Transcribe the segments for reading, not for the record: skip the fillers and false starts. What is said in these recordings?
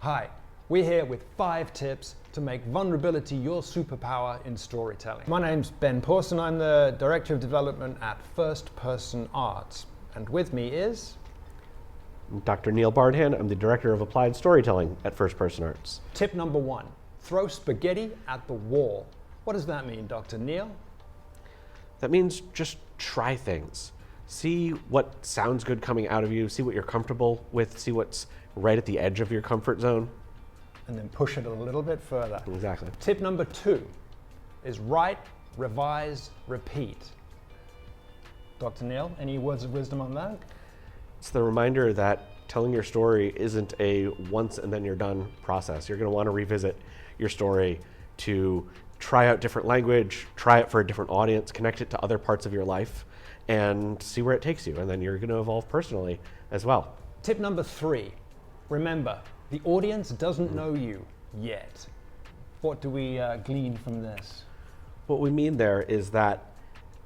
Hi, we're here with 5 tips to make vulnerability your superpower in storytelling. My name's Ben Pawson, I'm the Director of Development at First Person Arts, and with me is... Dr. Neil Bardhan, I'm the Director of Applied Storytelling at First Person Arts. Tip number 1, throw spaghetti at the wall. What does that mean, Dr. Neil? That means just try things. See what sounds good coming out of you, see what you're comfortable with, see what's right at the edge of your comfort zone. And then push it a little bit further. Exactly. Tip number 2 is write, revise, repeat. Dr. Neil, any words of wisdom on that? It's the reminder that telling your story isn't a once and then you're done process. You're going to want to revisit your story to try out different language, try it for a different audience, connect it to other parts of your life, and see where it takes you. And then you're going to evolve personally as well. Tip number 3, remember, the audience doesn't know you yet. What do we glean from this? What we mean there is that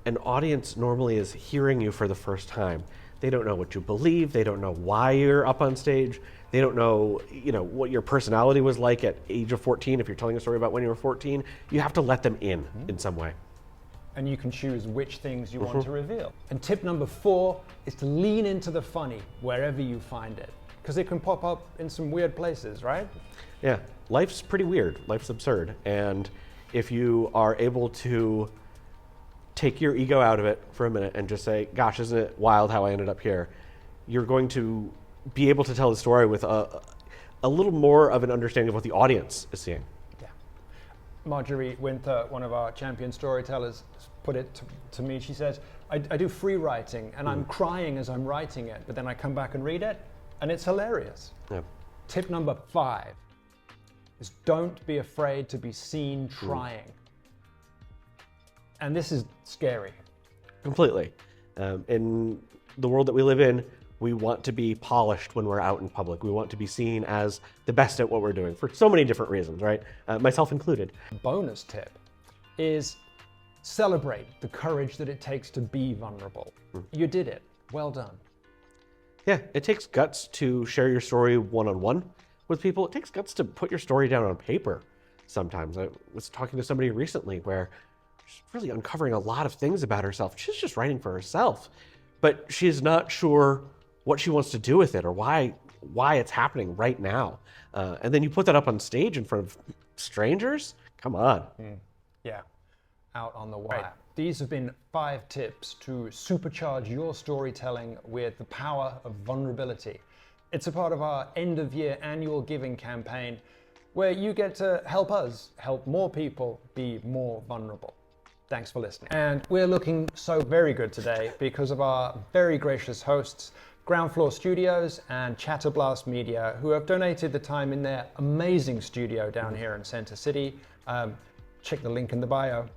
an audience normally is hearing you for the first time. They don't know what you believe. They don't know why you're up on stage. They don't know, what your personality was like at age of 14. If you're telling a story about when you were 14, you have to let them in some way. And you can choose which things you want to reveal. And tip number 4 is to lean into the funny wherever you find it, because it can pop up in some weird places, right? Yeah, life's pretty weird. Life's absurd. And if you are able to take your ego out of it for a minute and just say, gosh, isn't it wild how I ended up here? You're going to be able to tell the story with a little more of an understanding of what the audience is seeing. Yeah. Marjorie Winter, one of our champion storytellers, put it to me. She says, I do free writing and I'm crying as I'm writing it, but then I come back and read it and it's hilarious. Yeah. Tip number 5 is don't be afraid to be seen trying. And this is scary. Completely. In the world that we live in, we want to be polished when we're out in public. We want to be seen as the best at what we're doing for so many different reasons, right? Myself included. Bonus tip is celebrate the courage that it takes to be vulnerable. You did it. Well done. Yeah, it takes guts to share your story one-on-one with people. It takes guts to put your story down on paper sometimes. I was talking to somebody recently where she's really uncovering a lot of things about herself. She's just writing for herself, but she's not sure what she wants to do with it or why it's happening right now. And then you put that up on stage in front of strangers? Come on. Yeah, out on the wire. Right. These have been 5 tips to supercharge your storytelling with the power of vulnerability. It's a part of our end-of-year annual giving campaign where you get to help us help more people be more vulnerable. Thanks for listening. And we're looking so very good today because of our very gracious hosts, Ground Floor Studios and Chatterblast Media, who have donated the time in their amazing studio down here in Center City. Check the link in the bio.